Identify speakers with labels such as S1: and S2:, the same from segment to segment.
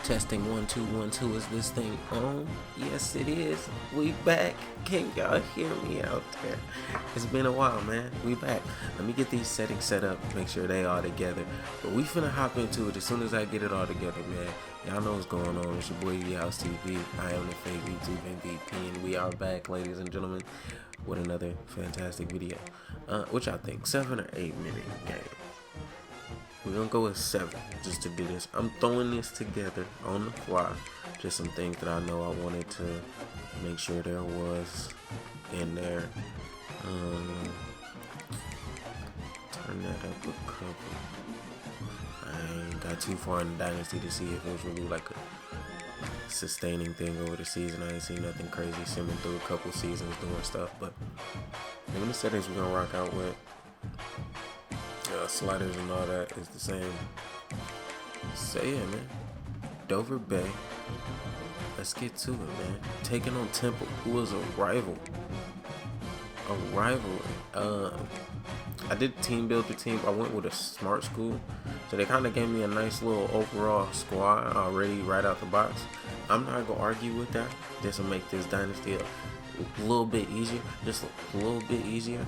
S1: Testing 1 2 1 2. Is this thing on? Yes, it is. We back. Can y'all hear me out there? It's been a while, man. We back. Let me get these settings set up. Make sure they all together. But we finna hop into it as soon as I get it all together, man. Y'all know what's going on. It's your boy V-House TV. I am the fake YouTube MVP, and we are back, ladies and gentlemen, with another fantastic video. What y'all think? 7 or 8 minute game? We're gonna go with 7 just to do this. I'm throwing this together on the fly. Just some things that I know I wanted to make sure there was in there. Turn that up a couple. I ain't got too far in Dynasty to see if it was really like a sustaining thing over the season. I ain't seen nothing crazy simming through a couple seasons doing stuff, but in the settings we're gonna rock out with. Sliders and all that is the same. So yeah, man. Dover Bay. Let's get to it, man. Taking on Temple, who was a rival. I did team build the team. I went with a smart school, so they kind of gave me a nice little overall squad already right out the box. I'm not gonna argue with that. This will make this dynasty a little bit easier, just a little bit easier.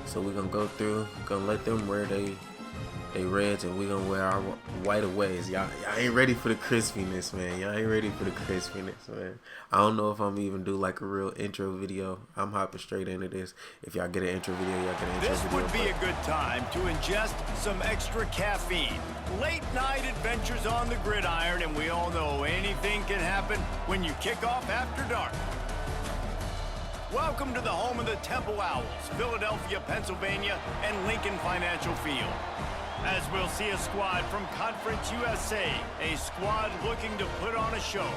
S1: So we're gonna go through, gonna let them wear they reds, and we're gonna wear our white aways. Y'all ain't ready for the crispiness, man. Y'all ain't ready for the crispiness, man. I don't know if I'm even do like a real intro video. I'm hopping straight into this. If y'all get an intro video, y'all get an intro video.
S2: This would be a good time to ingest some extra caffeine. Late night adventures on the gridiron, and we all know anything can happen when you kick off after dark. Welcome to the home of the Temple Owls, Philadelphia, Pennsylvania, and Lincoln Financial Field. As we'll see a squad from Conference USA, a squad looking to put on a show.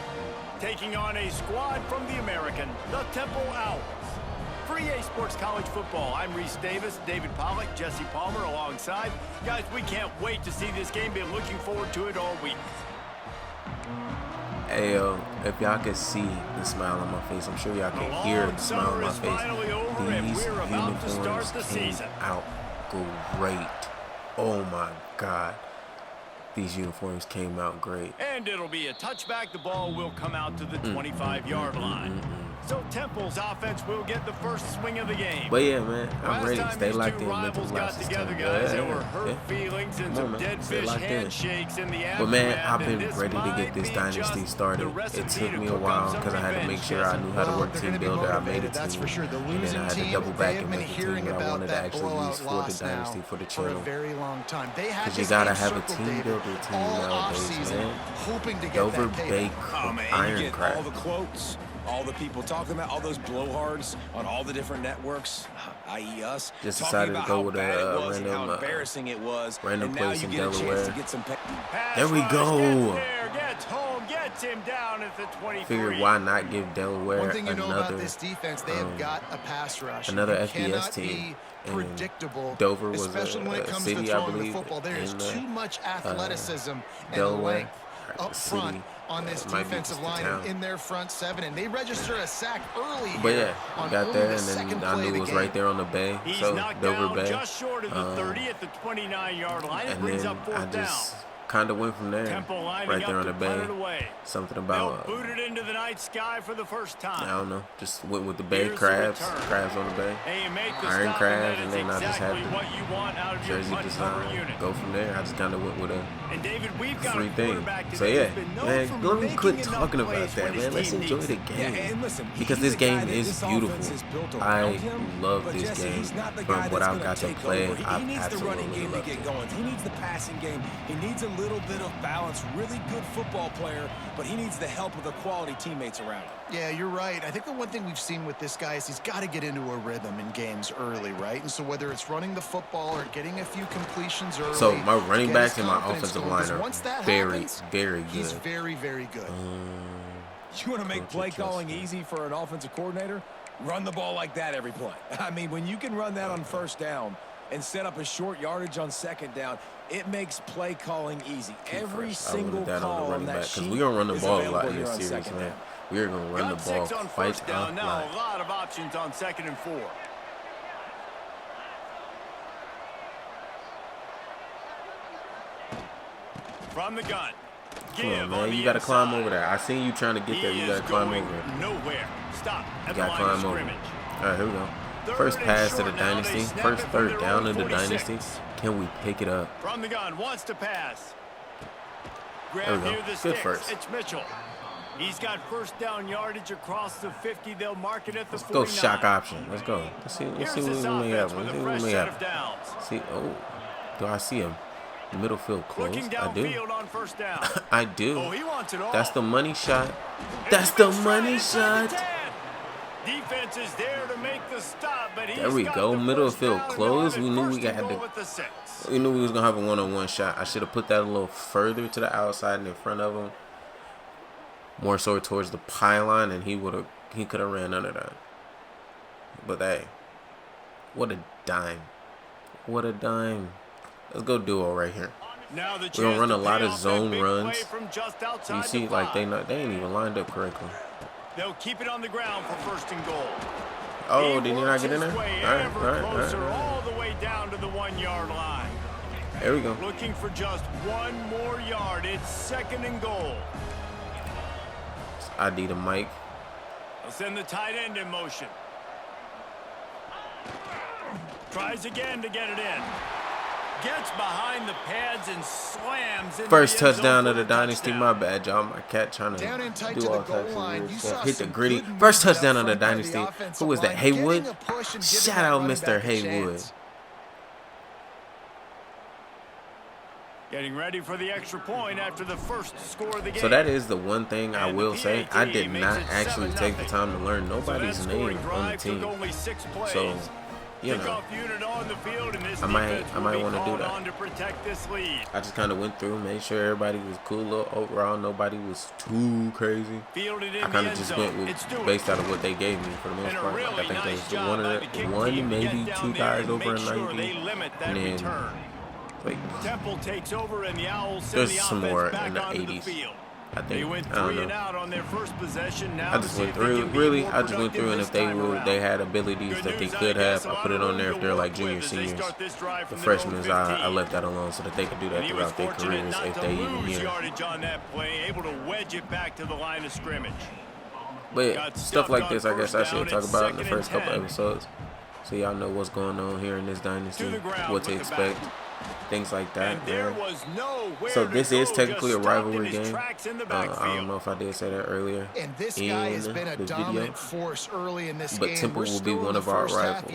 S2: Taking on a squad from the American, the Temple Owls. For EA Sports College Football, I'm Reese Davis, David Pollack, Jesse Palmer alongside. Guys, we can't wait to see this game. Been looking forward to it all week.
S1: Hey, if y'all could see the smile on my face, I'm sure y'all can hear the smile on my face. These uniforms came out great. Oh my God. These uniforms came out great.
S2: And it'll be a touchback. The ball will come out to the 25-yard line. So Temple's offense will get the first swing of the game.
S1: But yeah, man, I'm ready. Stay locked in.
S2: Rivals got together, guys. There were hurt feelings and some dead fish handshakes in the aftermath.
S1: But man, I've been ready to get this dynasty started. It took me a while because I had to make sure I knew how to work team builder. I made a team, and then I had to double back and make a team that I wanted to actually use for the dynasty, for the channel. Because you gotta have a team builder team nowadays, man. Dover Bay Iron Craft.
S3: All the quotes, all the people talking about, all those blowhards on all the different networks, i.e. us,
S1: just decided to go with a random,
S3: embarrassing it was,
S1: random place in Delaware.
S2: There
S1: we go.
S2: Gets home, gets him down at the 23.
S1: Figured why not give Delaware
S4: One thing you know about this defense, they have got a pass rush.
S1: Another FBS team.
S4: Predictable.
S1: Dover was
S4: especially when it comes
S1: city,
S4: to throwing
S1: I believe,
S4: the football. There is too much athleticism and
S1: Delaware,
S4: length up front on this defensive line in their front seven, and they register a sack early.
S1: But yeah, I got there, and then I knew it was right there on the bay. So Dover Bay,
S2: just short of the 30 at the 29-yard line.
S1: And then I just kind of went from there, right there on the bay. Something about
S2: booted into the night sky for the first time.
S1: I don't know, just went with the bay crabs on the bay, iron crabs, and then I just had the jersey design. Go from there. I just kind of went with a free thing. So yeah, man, let me quit talking about that, man. Let's enjoy the game, because this game is beautiful. I love this game. From what I've got to play, I absolutely love it.
S3: He needs the passing game. He needs a little bit of balance. Really good football player, but he needs the help of the quality teammates around him.
S4: Yeah, you're right. I think the one thing we've seen with this guy is he's got to get into a rhythm in games early, right? And so whether it's running the football or getting a few completions early.
S1: So my running backs and my offensive line are very, very good.
S4: He's very, very good.
S3: You want to make play calling easy for an offensive coordinator? Run the ball like that every play. I mean, when you can run that on first down and set up a short yardage on second down, it makes play calling easy. Every single call on that sheet,
S1: because we're gonna run the ball a lot in this series, man. We're gonna run the ball quite a lot.
S2: Now a lot of options on 2nd and 4. From the gun.
S1: Come on, man. You got to climb over there. I seen you trying to get there. You got to climb over there.
S2: Nowhere. Stop.
S1: You got to climb over. All right, here we go. First pass to the Dynasty. First third down in the Dynasty. Can we pick it up?
S2: From the gun, wants to pass.
S1: There we go. Good first.
S2: It's Mitchell. He's got first down yardage across the 50. They'll mark it at the 49.
S1: Let's go shock option. Let's go. Let's see what we may have. See, oh, do I see him? Middle field close. I do. I do.
S2: Oh, he wants it all.
S1: That's the money shot. That's the money shot.
S2: Defense is there to make the stop, but
S1: there we go. Middle field closed. We knew we had to. We knew we was gonna have a one-on-one shot. I should have put that a little further to the outside and in front of him, more so towards the pylon, and he could have ran under that. But hey, what a dime! What a dime! Let's go duo right here. We're gonna run a lot of zone runs. You see, like they ain't even lined up correctly.
S2: They'll keep it on the ground for first and goal.
S1: Oh, did you not get in there? All right.
S2: All the way down to the 1 yard line.
S1: There we go.
S2: Looking for just one more yard. It's second and goal.
S1: ID to Mike.
S2: They'll send the tight end in motion. Tries again to get it in. Gets behind the pads and slams into
S1: First
S2: the end
S1: touchdown
S2: zone
S1: of the
S2: for a
S1: Dynasty.
S2: touchdown.
S1: My bad, y'all. My cat trying to
S4: Down and tight
S1: do
S4: to
S1: all
S4: the goal
S1: types
S4: line.
S1: of
S4: You
S1: weird
S4: saw
S1: stuff. Hit the
S4: some
S1: gritty.
S4: good
S1: First
S4: moves
S1: touchdown
S4: up
S1: of the
S4: front by the
S1: Dynasty.
S4: offensive
S1: Who was that?
S4: line,
S1: Haywood?
S4: getting a push and giving
S1: Shout
S4: that
S1: out
S4: running
S1: Mr.
S4: back a
S1: Haywood.
S4: chance.
S2: Getting ready for the extra point after the first score of the game.
S1: So that is the one thing I will say. I did not actually take the time to learn nobody's name on the team. So, you know, I might want to do that. I just kind of went through, made sure everybody was cool overall. Nobody was too crazy. I kind of just went with based out of what they gave me for the most part. Like, I think there was one, maybe two guys over a 90, and then like,
S2: Temple takes over and the Owls send
S1: there's
S2: the
S1: some
S2: offense
S1: more
S2: back
S1: in the
S2: onto
S1: 80s.
S2: field.
S1: I
S2: They
S1: think.
S2: went
S1: I don't
S2: 3 and
S1: know.
S2: out on their first possession. Now
S1: I just went through. Really, I just went through, and if they had abilities that they could have, I put it on there. If they're like junior, seniors, the freshmen, I left that alone so that they could do that throughout their careers if they even here.
S2: Yardage on that play, able to wedge it back to the line of scrimmage.
S1: But stuff like this, I guess I should talk about in the first couple episodes, so y'all know what's going on here in this dynasty, what to expect. Things like that, man. So this is technically a rivalry game. I don't know if I did say that earlier
S4: And this guy has been a
S1: the
S4: dominant
S1: video,
S4: force early in this
S1: but
S4: game.
S1: Temple will be one of our rivals.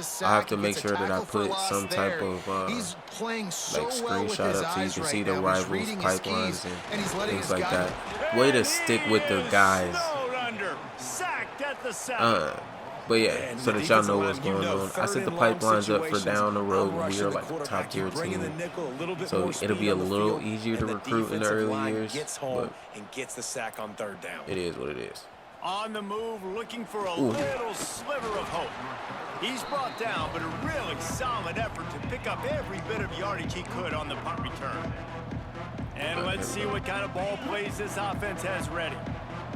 S1: So I have to make sure that I put some type of like screenshot up so you can see the rivals, pipelines, and things like that. Way to stick with the guys. But yeah, so that y'all know what's going on. I set the pipelines up for down the road when we are like a top tier team. So it'll be a little easier to recruit in the early years. But it is what it is.
S2: On the move, looking for a little sliver of hope. He's brought down, but a really solid effort to pick up every bit of yardage he could on the punt return. And let's see what kind of ball plays this offense has ready.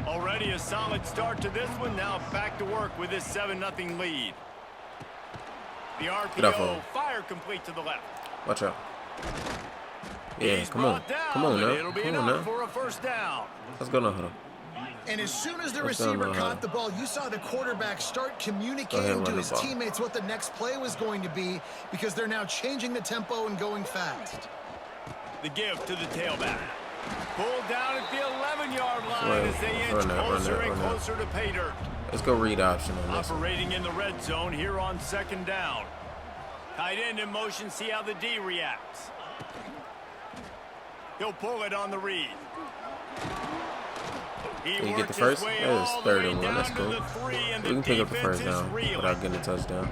S2: Already a solid start to this one. Now back to work with this 7-0 lead. The RPO fire complete to the left.
S1: Watch out. Yeah, come on. Come on now. Come on now.
S2: For a first down.
S1: Let's go now, huddle.
S4: And as soon as the receiver caught the ball, you saw the quarterback start communicating to his teammates what the next play was going to be, because they're now changing the tempo and going fast.
S2: The give to the tailback. Pulled down at the 11-yard line as they inch closer and closer to pay dirt.
S1: Let's go read option on this.
S2: Operating in the red zone here on second down. Tight end in motion, see how the D reacts. He'll pull it on the read.
S1: Can you get the first? That is 3rd and 1. That's cool. We can pick up the first down without getting a touchdown.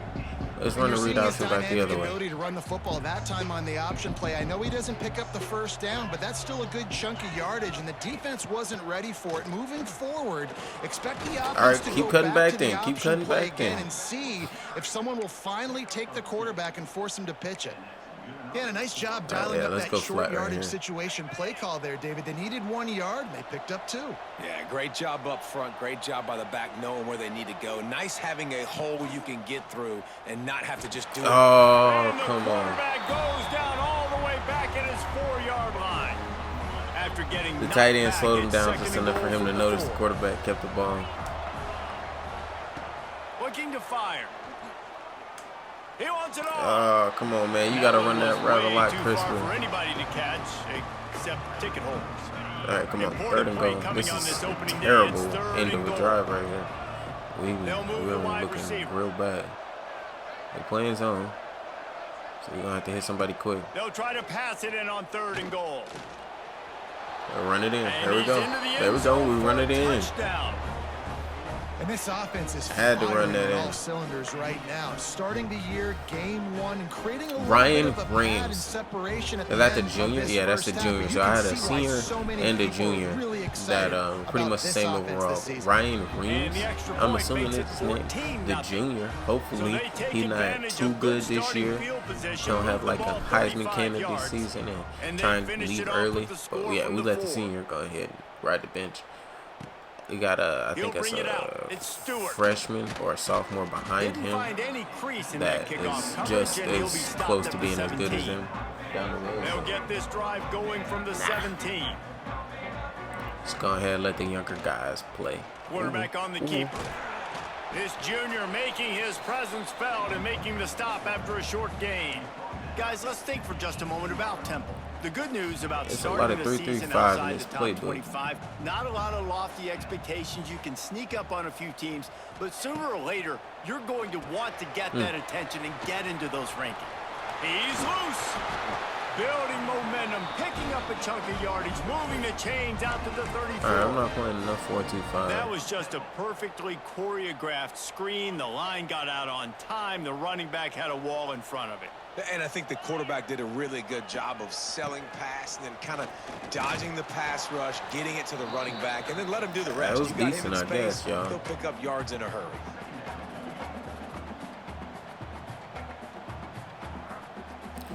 S1: Let's run the read option back the other way.
S4: Ability to run the football that time on the option play. I know he doesn't pick up the first down, but that's still a good chunk of yardage, and the defense wasn't ready for it. Moving forward, expect the offense to
S1: keep
S4: go
S1: cutting back
S4: to
S1: then.
S4: the
S1: Keep
S4: option
S1: cutting
S4: play
S1: back then.
S4: again and see if someone will finally take the quarterback and force him to pitch it. Yeah, a nice job dialing up that short yardage situation play call there, David. They needed 1 yard, and they picked up 2.
S3: Yeah, great job up front. Great job by the back knowing where they need to go. Nice having a hole you can get through and not have to just do it.
S1: Oh, come on.
S2: Quarterback goes down all the way back at his 4-yard line. After getting
S1: The tight end
S2: knocked
S1: slowed him
S2: back,
S1: down
S2: it's
S1: just
S2: second and
S1: enough for
S2: goal
S1: him to
S2: the
S1: notice the
S2: 4.
S1: quarterback kept the ball.
S2: Looking to fire. He wants it off.
S1: Oh, come on, man. You got to run that route a lot crisper.
S2: For anybody to catch, except ticket holders.
S1: All right, come on.
S2: Important
S1: 3rd and
S2: play
S1: goal.
S2: coming
S1: This
S2: on
S1: is
S2: this opening day.
S1: terrible
S2: It's 3rd
S1: end
S2: and
S1: of a
S2: goal.
S1: drive right here.
S2: They'll move
S1: We're
S2: the wide
S1: looking
S2: receiver.
S1: real bad. They're playing zone, so you're going to have to hit somebody quick.
S2: They'll try to pass it in on 3rd and goal.
S1: They'll run it in.
S2: And
S1: There we
S2: he's
S1: go.
S2: into the end
S1: There we go.
S2: zone
S1: We
S2: for
S1: run
S2: a
S1: it in.
S2: touchdown.
S4: And this offense is
S1: Had to run
S4: firing
S1: that
S4: on
S1: in.
S4: all cylinders right now. Starting the year, game 1, and creating a
S1: Ryan
S4: little bit of a pad and
S1: Reams.
S4: separation at
S1: Is that the
S4: end of
S1: junior?
S4: this
S1: Yeah, that's the
S4: first half.
S1: junior.
S4: But
S1: So
S4: you
S1: I
S4: can
S1: had a
S4: see why
S1: senior
S4: so many
S1: and a
S4: people are
S1: junior
S4: really excited
S1: that pretty
S4: about
S1: much the
S4: this
S1: same
S4: offense
S1: overall.
S4: this season.
S1: Ryan Reams,
S2: And the extra
S1: I'm
S2: point
S1: assuming
S2: makes it
S1: it's his name.
S2: 14-0.
S1: The junior. Hopefully
S2: So they take
S1: he's not
S2: advantage
S1: too
S2: of
S1: good
S2: good
S1: this
S2: starting
S1: year.
S2: field position,
S1: Don't
S2: move
S1: have
S2: the
S1: like a
S2: ball
S1: Heisman
S2: 35
S1: candidate
S2: yards,
S1: this season
S2: and
S1: and
S2: then
S1: try and
S2: finish
S1: leave
S2: it off
S1: early.
S2: with the score
S1: But yeah,
S2: from
S1: we
S2: the
S1: let the
S2: 4.
S1: senior go ahead and ride the bench. We got I
S2: He'll
S1: think it's
S2: bring it out.
S1: a
S2: It's Stewart.
S1: freshman or a sophomore behind
S2: Didn't
S1: him
S2: find any crease in that
S1: that
S2: kickoff
S1: is
S2: coverage,
S1: just
S2: and he'll be
S1: as
S2: stopped
S1: close
S2: at
S1: to
S2: the
S1: being as good as
S2: 17.
S1: him down the road.
S2: They'll get this drive going from the 17.
S1: Just go ahead and let the younger guys play.
S2: Quarterback on the keeper. This junior making his presence felt and making the stop after a short gain. Guys, let's think for just a moment about Temple. The good news about
S1: It's a lot
S2: starting
S1: of
S2: the
S1: 3-3-5
S2: season
S1: in
S2: outside
S1: this
S2: the top
S1: playbook.
S2: 25, not a lot of lofty expectations. You can sneak up on a few teams, but sooner or later, you're going to want to get that attention and get into those rankings. He's loose. Building momentum, picking up a chunk of yardage, moving the chains out to the 34.
S1: All right, I'm not playing enough 4-2-5.
S2: That was just a perfectly choreographed screen. The line got out on time. The running back had a wall in front of it.
S3: And I think the quarterback did a really good job of selling pass and then kind of dodging the pass rush, getting it to the running back, and then let him do the rest.
S1: That was
S3: You got
S1: decent,
S3: him in
S1: I guess,
S3: space,
S1: y'all.
S3: he'll pick up yards in a hurry.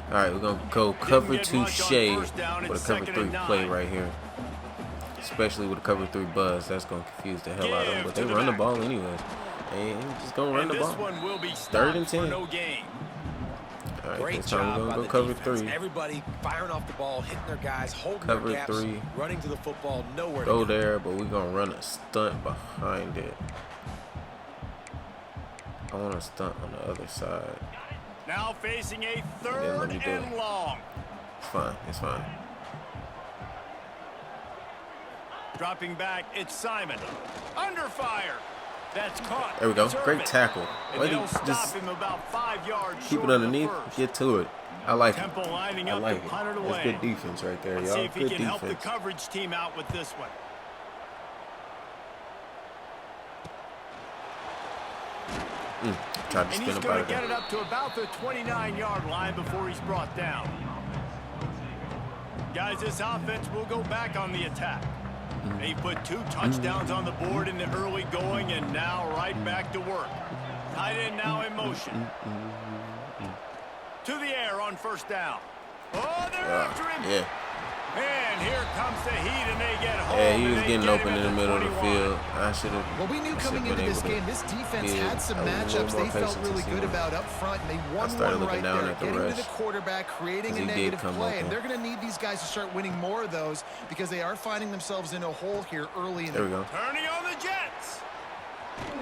S1: All right, we're going to go cover 2 shade with a cover 3 play right here. Especially with a cover 3 buzz. That's going to confuse the hell out of them. But they run the ball anyways. And just going to run the ball. 3rd and 10.
S2: No gain.
S1: All right,
S3: Great
S1: this time
S3: job
S1: we're
S3: by
S1: going
S3: the
S1: to go cover
S3: defense.
S1: 3.
S3: Everybody firing off the ball, hitting their guys, holding
S1: Cover
S3: their gaps,
S1: 3.
S3: running to the football, nowhere
S1: Go
S3: to go.
S1: there, but we're going to run a stunt behind it. I want a stunt on the other side.
S2: Now facing a
S1: let
S2: 3rd
S1: me do
S2: and
S1: it.
S2: long.
S1: It's fine. It's fine.
S2: Dropping back, it's Simon. Under fire. That's caught.
S1: There we go.
S2: Return
S1: Great
S2: it.
S1: tackle.
S2: And
S1: Why do
S2: they'll
S1: you
S2: stop
S1: just
S2: him about 5 yards
S1: keep
S2: short
S1: it
S2: of the
S1: underneath?
S2: first.
S1: Get to it. I like it.
S2: Temple lining
S1: I
S2: up
S1: like
S2: to
S1: it.
S2: punt it
S1: That's
S2: away.
S1: good defense right there,
S2: Let's see
S1: y'all.
S2: if he
S1: Good
S2: can help the
S1: defense.
S2: coverage team out with this one.
S1: Tried to
S2: And
S1: spin
S2: he's
S1: up out
S2: going
S1: of
S2: to get
S1: there.
S2: it up to about the 29-yard line before he's brought down. Guys, this offense will go back on the attack. They put 2 touchdowns on the board in the early going, and now right back to work. Tight end now in motion. To the air on 1st down. Oh, they're after him.
S1: Yeah.
S2: And here comes the heat, and they get home.
S1: Yeah, he
S2: and
S1: was
S2: they
S1: getting
S2: get
S1: open
S2: him
S1: in the
S2: at
S1: middle of the
S2: 21.
S1: field. I should have.
S4: Well, we knew coming into this game, this defense had some matchups they felt really good about up front, and they won one right there, getting to the quarterback, creating a negative play, and they're going to need these guys to start winning more of those because they are finding themselves in a hole here early in
S1: There we go.
S2: Turning on the Jets.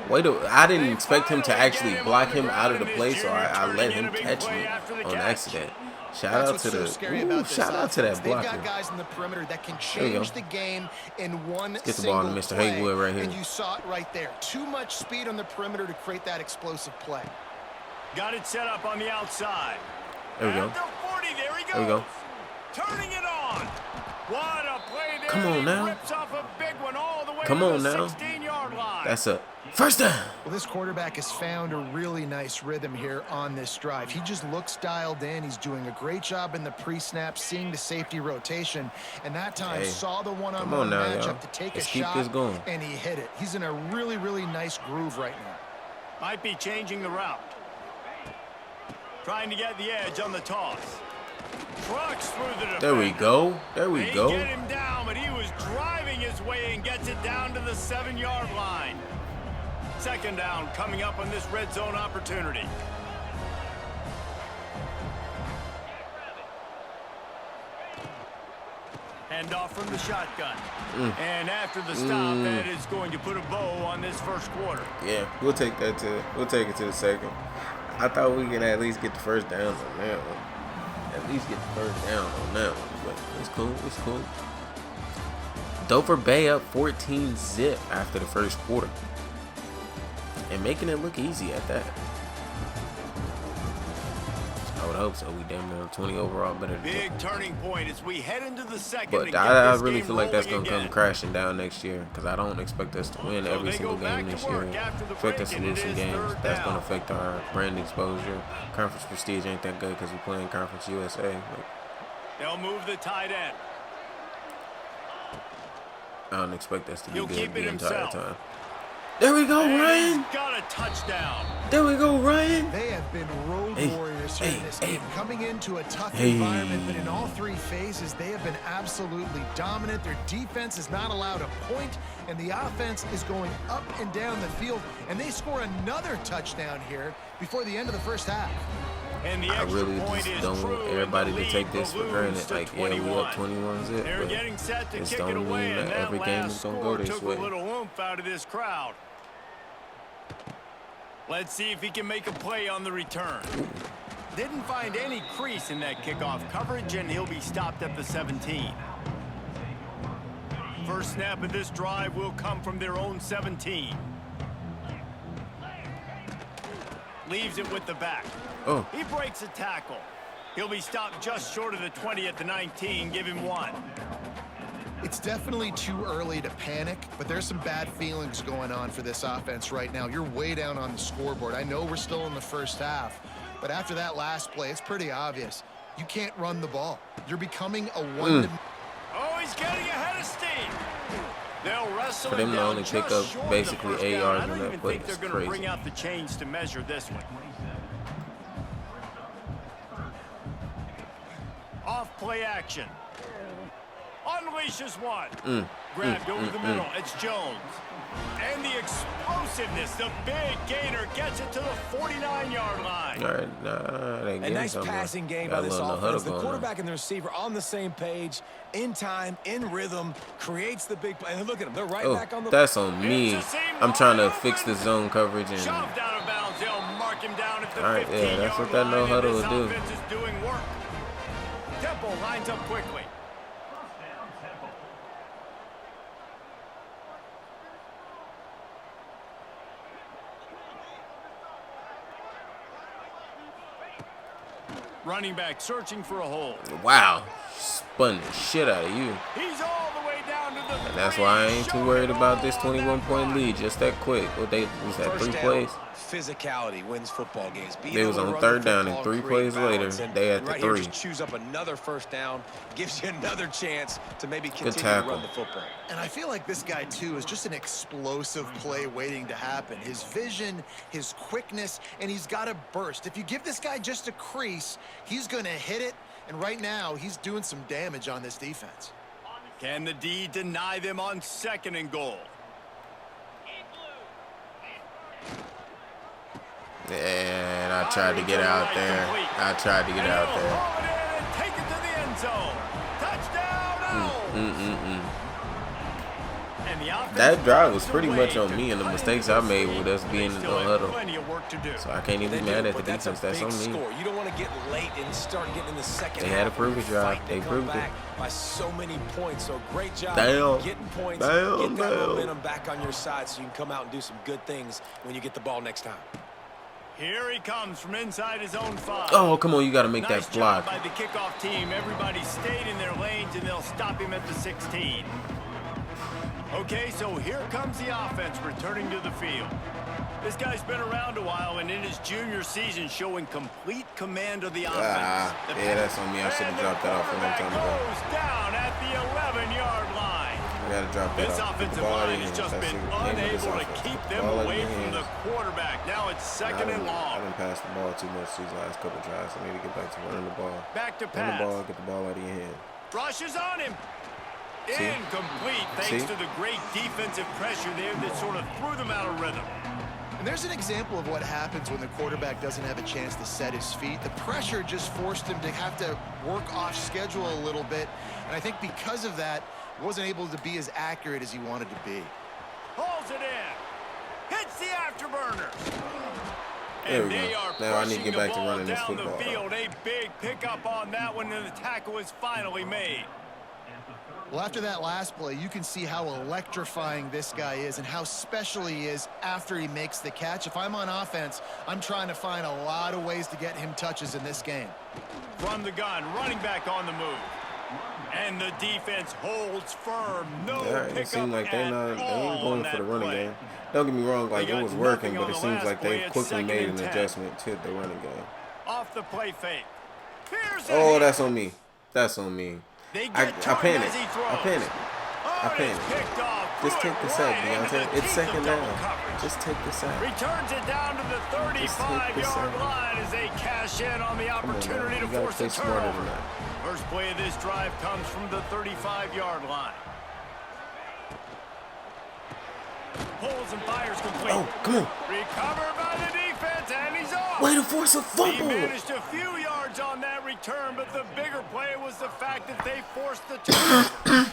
S1: Wait, I didn't expect him to actually block him out of the play, so I let him catch me on accident. Shout out to the shout out to that blocker.
S4: They've got guys in the perimeter that can change the game in one
S1: Get the ball to Mr. Haywood right here.
S4: And you saw it right there. Too much speed on the perimeter to create that explosive play.
S2: Got it set up on the outside.
S1: There we go.
S2: At the 40, there he goes.
S1: There we go.
S2: Turning it on. What a play there.
S1: Come on
S2: He
S1: now.
S2: rips off a big one all the way
S1: Come
S2: to
S1: on
S2: the
S1: now.
S2: 16-yard line.
S1: That's a first down.
S4: Well, this quarterback has found a really nice rhythm here on this drive. He just looks dialed in. He's doing a great job in the pre-snap, seeing the safety rotation, and that time saw the one-on-one matchup to take a shot, and he hit it. He's in a really, really nice groove right now.
S2: Might be changing the route. Trying to get the edge on the toss. Trucks through the defense.
S1: There we go. There we go.
S2: They get him down, but he was driving his way and gets it down to the 7-yard line. 2nd down coming up on this red zone opportunity. Hand off from the shotgun. And after the stop, that is going to put a bow on this first quarter.
S1: Yeah, we'll take it to the second. I thought we could at least get the first down on that one. At least get the first down on that one. But it's cool. It's cool. Dover Bay up 14-0 after the first quarter. And making it look easy at that. I would hope so. We damn near 20 overall, better.
S2: Big turning point as we head into the second.
S1: But I really feel like that's gonna come crashing down next year because I don't expect us to win every single game this year. Expect us to lose some games. That's gonna affect our brand exposure. Conference prestige ain't that good because we're playing Conference USA.
S2: They'll move the tight end.
S1: I don't expect us to be good the entire time. There we go, Ryan.
S2: He's got a touchdown.
S1: There we go, Ryan.
S4: They have been road warriors here in this game, coming into a tough environment, but in all three phases, they have been absolutely dominant. Their defense is not allowed a point, and the offense is going up and down the field, and they score another touchdown here before the end of the first half.
S2: And the
S1: I really just don't want everybody to take this for granted. Like, yeah, we up 21-0, but it's don't mean that every game is gonna go this way.
S2: A little oomph out of this crowd. Let's see if he can make a play on the return. Didn't find any crease in that kickoff coverage, and he'll be stopped at the 17. First snap of this drive will come from their own 17. Leaves it with the back.
S1: Oh.
S2: He breaks a tackle. He'll be stopped just short of the 20 at the 19. Give him one.
S4: It's definitely too early to panic, but there's some bad feelings going on for this offense right now. You're way down on the scoreboard. I know we're still in the first half, but after that last play, it's pretty obvious. You can't run the ball. You're becoming a one.
S2: Oh, he's getting ahead of steam. They'll wrestle
S1: for them to only pick up basically 8 yards on that play.
S2: I don't even think they're going to bring out the chains to measure this one. Off play action. Unleashes one. Grabbed over the middle. It's Jones. And the explosiveness, the big gainer gets it to the 49-yard line.
S1: All right,
S3: a nice passing game by this offense. The quarterback and the receiver on the same page, in time, in rhythm, creates the big play. And look at them, they're right back on the.
S1: That's on me. I'm trying to fix the zone coverage and.
S2: Shoved out of bounds. They'll mark him down at the 15-yard line.
S1: All right, yeah, that's what that no huddle will do.
S2: Offense is doing work. Temple lines up quickly. Running back searching for a hole.
S1: Wow. Spun the shit out of you.
S2: He's all the way down to the
S1: and that's why I ain't too worried about this 21-point lead just that quick. What they was that 3 plays?
S3: Physicality wins football games.
S1: They was on 3rd down, and 3 plays later, they at the 3.
S3: Just choose up another first down, gives you another chance to maybe continue to run the football.
S4: And I feel like this guy, too, is just an explosive play waiting to happen. His vision, his quickness, and he's got a burst. If you give this guy just a crease, he's going to hit it. And right now, he's doing some damage on this defense.
S2: Can the D deny them on 2nd and goal?
S1: And I tried to get out there. I tried to get out there.
S2: Take it to the end zone. Touchdown!
S1: That drive was pretty much on me and the mistakes I made with us being in the huddle. So I can't even be mad at the defense. That's on me.
S3: You don't want to get late and start getting in the second half.
S1: They had a prove it drive. They proved it.
S3: By so many points. So great job getting points.
S1: Get
S3: that momentum back on your side so you can come out and do some good things when you get the ball next time.
S2: Here he comes from inside his own 5.
S1: Oh, come on, you got to make that block.
S2: By the kickoff team, everybody stayed in their lanes, and they'll stop him at the 16. Okay, so here comes the offense returning to the field. This guy's been around a while, and in his junior season, showing complete command of the offense.
S1: Yeah, that's on me. I should have dropped that off a long time ago.
S2: Goes down at the 11-yard line.
S1: I got to drop that
S2: this
S1: off.
S2: Offensive line has just been unable to keep them away from the quarterback. Now it's 2nd and long.
S1: I didn't pass the ball too much these last couple drives. I need to get back to running the ball.
S2: Back to pass.
S1: Run the ball, get the ball out of your hand.
S2: Rushes on him. Incomplete, thanks to the great defensive pressure there that sort of threw them out of rhythm. And
S4: And there's an example of what happens when the quarterback doesn't have a chance to set his feet. The pressure just forced him to have to work off schedule a little bit. And I think because of that, he wasn't able to be as accurate as he wanted to be.
S2: Pulls it in. Hits the afterburners.
S1: There
S2: And
S1: we
S2: they
S1: go.
S2: are
S1: Now I need to
S2: pushing
S1: get
S2: the
S1: back to
S2: ball
S1: running this
S2: down the
S1: football.
S2: field. A big pickup on that one, and the tackle is finally made.
S4: Well, after that last play, you can see how electrifying this guy is and how special he is after he makes the catch. If I'm on offense, I'm trying to find a lot of ways to get him touches in this game.
S2: From the gun, running back on the move. And the defense holds firm. No pickup
S1: it seemed like they ain't going for the running
S2: play.
S1: game. Don't get me wrong, like it was working, but it seems like they
S2: It's
S1: quickly
S2: second
S1: made
S2: and
S1: an
S2: 10.
S1: adjustment to the running game.
S2: Off the play fake. Here's a
S1: Oh,
S2: hit.
S1: that's on me. That's on me.
S2: They
S1: I
S2: get to him
S1: panicked.
S2: as he throws.
S1: I panicked.
S2: Oh,
S1: I
S2: and it's
S1: panicked.
S2: picked off.
S1: Just
S2: Threw
S1: take the
S2: it
S1: sack,
S2: right into the
S1: Deontay. It's
S2: teeth
S1: second
S2: of double
S1: down.
S2: coverage.
S1: Just take the sack.
S2: Returns it down to the
S1: Just take the
S2: 35-yard
S1: sack.
S2: line as they cash in on the
S1: Come on,
S2: opportunity
S1: man.
S2: to
S1: You gotta
S2: force
S1: play
S2: a
S1: smarter than
S2: turnover.
S1: that.
S2: First play of this drive comes from the 35-yard line. Pulls and fires complete.
S1: Oh, come on.
S2: Recovered by the defense, and he's off.
S1: Way to force a
S2: He
S1: fumble.
S2: managed a few yards on that return, but the bigger play was the fact that they forced the turnover.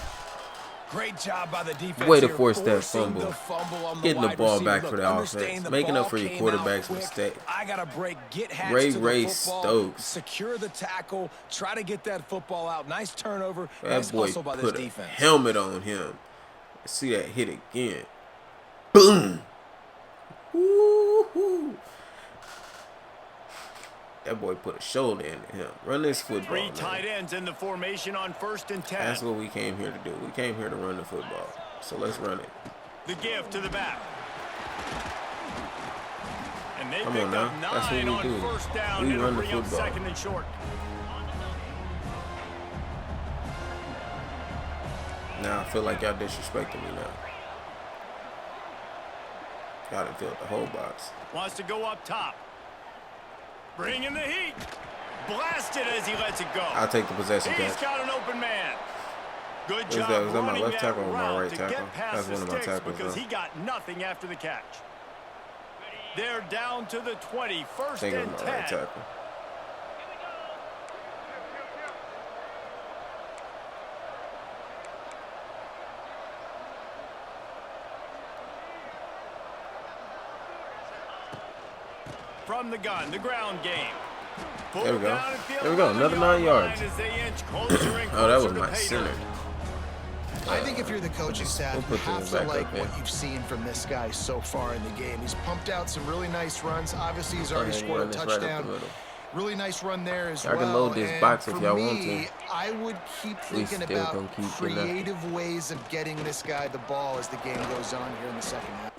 S3: Great job by the defense.
S1: Way to
S3: here,
S1: force that
S3: forcing
S1: fumble.
S3: the fumble on the
S1: Getting the
S3: wide
S1: ball
S3: receiver.
S1: back
S3: Look,
S1: for the
S3: understand
S1: offense.
S3: the
S1: Making up
S3: ball
S1: for your
S3: came
S1: quarterback's
S3: out quick.
S1: mistake.
S3: I got to break, get hats
S1: Ray
S3: to
S1: Ray
S3: the football,
S1: Stokes.
S3: secure the tackle, try to get that football out. Nice turnover,
S1: That
S3: nice
S1: boy
S3: hustle by this
S1: put a
S3: defense.
S1: helmet on him. See that hit again. Boom. Woo-hoo. That boy put a shoulder into him. Run this football,
S2: Three
S1: man.
S2: tight ends in the formation on 1st and 10.
S1: That's what we came here to do. We came here to run the football. So let's run it.
S2: The give to the back. And they
S1: Come
S2: picked
S1: on now.
S2: up
S1: That's what
S2: 9
S1: we
S2: on
S1: do.
S2: first down.
S1: We
S2: It'll
S1: run the
S2: bring up
S1: football.
S2: 2nd and short.
S1: Now I feel like y'all disrespecting me now. Y'all done filled the whole box.
S2: Wants to go up top. Bring in the heat. Blasted as he lets it go.
S1: I'll take the possession
S2: He's
S1: catch.
S2: got an open man. Good
S1: Was
S2: job
S1: that my
S2: running
S1: left tackle or my
S2: route
S1: right
S2: to
S1: tackle?
S2: get past
S1: That's
S2: the
S1: one of my
S2: sticks
S1: tackles,
S2: because
S1: though.
S2: he got nothing after the catch. They're down to the 20,
S1: I
S2: 1st
S1: think it
S2: and
S1: was
S2: 10.
S1: my right tackle.
S2: From the gun, the ground game. Pull
S1: There we go.
S2: down and field
S1: There we go.
S2: on the
S1: Another
S2: yard
S1: 9 yards.
S2: line as they inch closer and
S1: Oh, that
S2: closer
S1: was
S2: to
S1: my
S2: pay
S1: center.
S2: dirt.
S4: I think if you're the coaching staff,
S1: we'll
S4: you
S1: put
S4: have
S1: this
S4: to
S1: back
S4: like
S1: up
S4: what
S1: there.
S4: you've seen from this guy so far in the game. He's pumped out some really nice runs. Obviously, he's already
S1: ahead and
S4: scored a
S1: run this right up the
S4: touchdown.
S1: middle.
S4: Really nice run there as
S1: Y'all
S4: well.
S1: can load this
S4: And
S1: box if
S4: for
S1: y'all
S4: me,
S1: want to.
S4: I would keep
S1: We
S4: thinking
S1: still
S4: about
S1: gonna keep getting up.
S4: creative ways of getting this guy the ball as the game goes on here in the second half.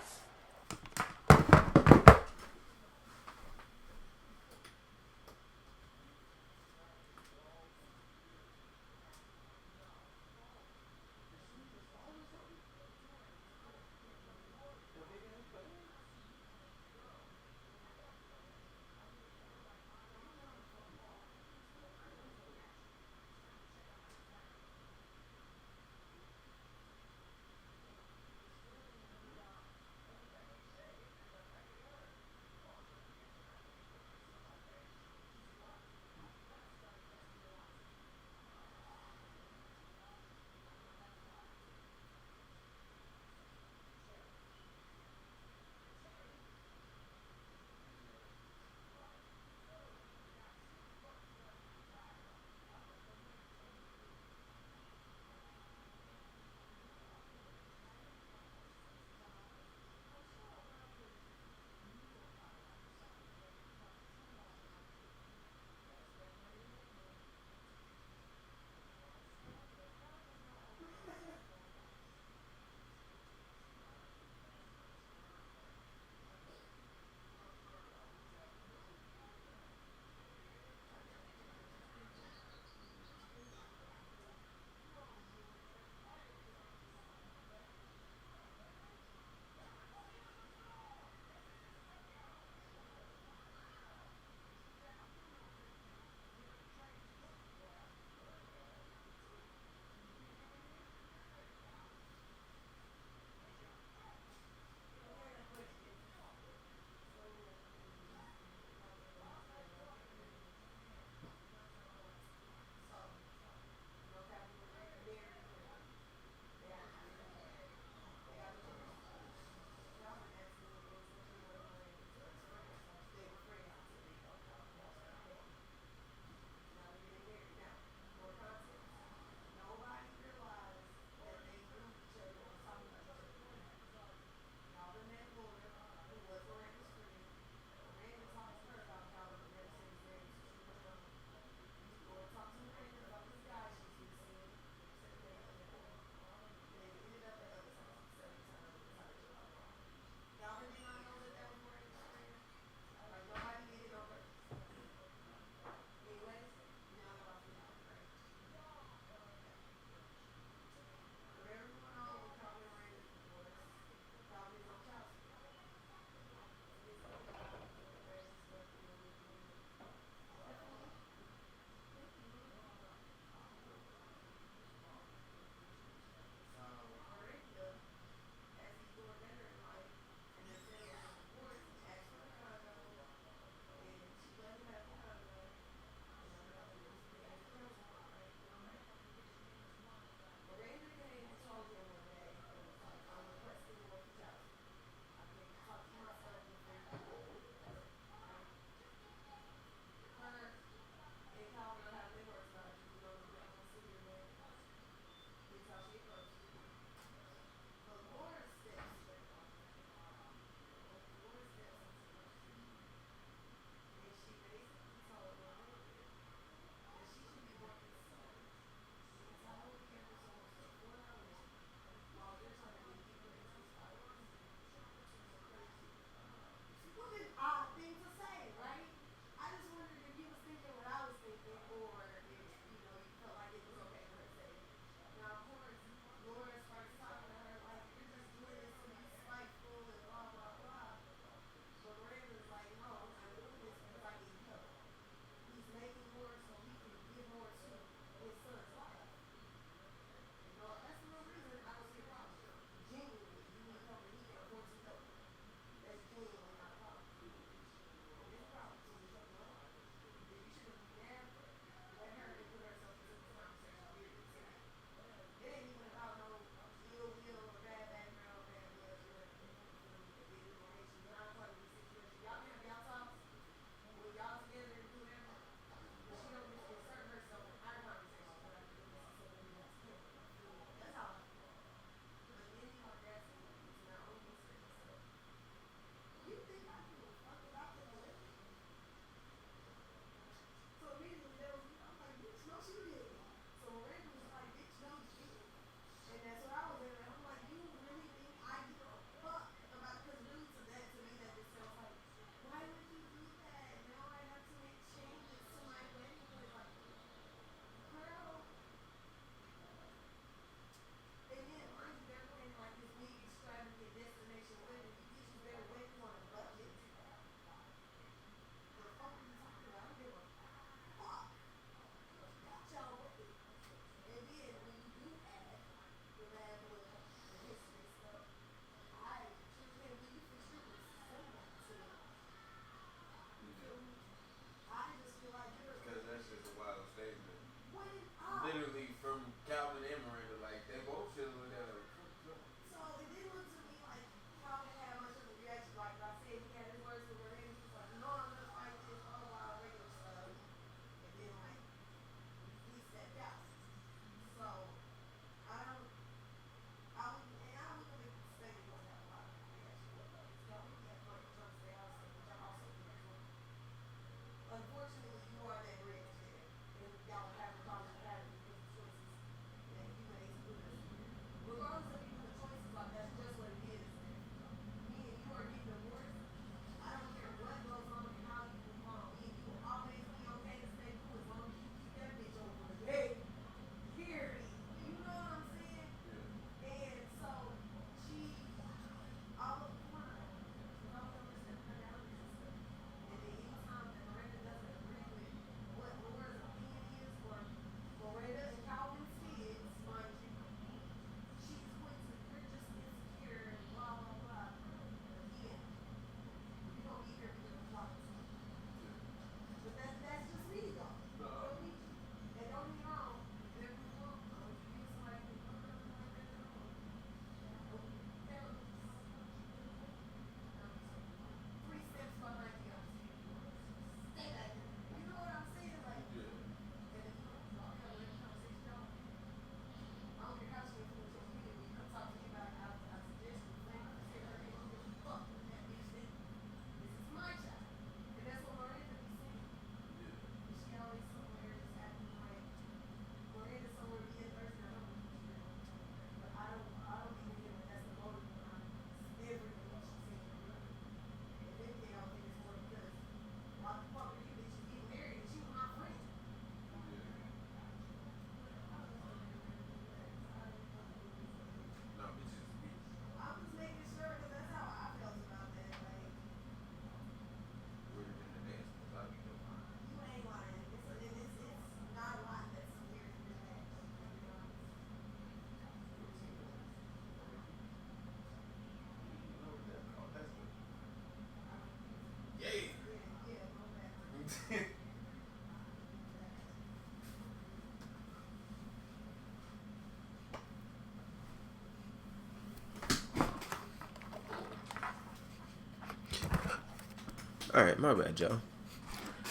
S1: All right, my bad, Joe.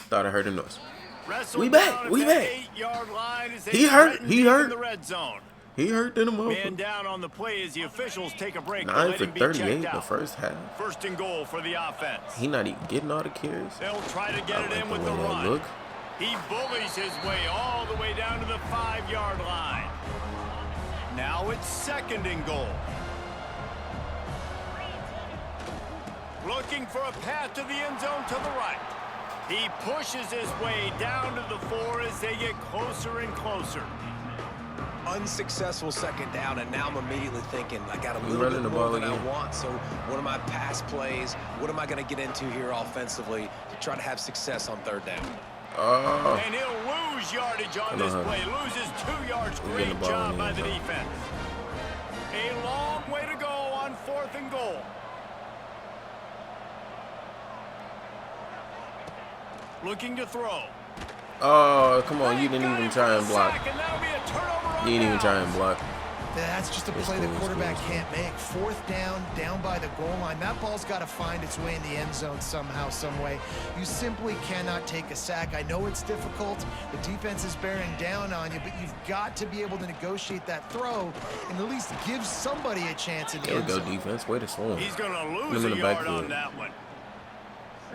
S1: Thought I heard a noise.
S2: We back. We back.
S1: He hurt. He hurt.
S2: The red zone.
S1: He hurt in the moment.
S2: Man down on the play as the officials take a break.
S1: 9 for 38 in the first half.
S2: First and goal for the offense.
S1: He not even getting all the carries.
S2: They'll try to get it in with the run.
S1: Look.
S2: He bullies his way all the way down to the 5-yard line. Now it's second and goal. Looking for a path to the end zone to the right. He pushes his way down to the 4 as they get closer and closer.
S3: Unsuccessful second down, and now I'm immediately thinking I got a little bit more than I want. So what are my pass plays? What am I going to get into here offensively to try to have success on third down?
S2: And he'll lose yardage on this play. Loses 2 yards. Great job by the defense. A long way to go on 4th and goal. Looking to throw.
S1: Oh, come on. You didn't even try and block. You didn't even try and block.
S4: That's just a play the quarterback can't make. 4th down, down by the goal line. That ball's got to find its way in the end zone somehow, some way. You simply cannot take a sack. I know it's difficult. The defense is bearing down on you, but you've got to be able to negotiate that throw and at least give somebody a chance in the end zone.
S1: There we go, defense. Way to slow him.
S2: He's going to lose a yard on that one.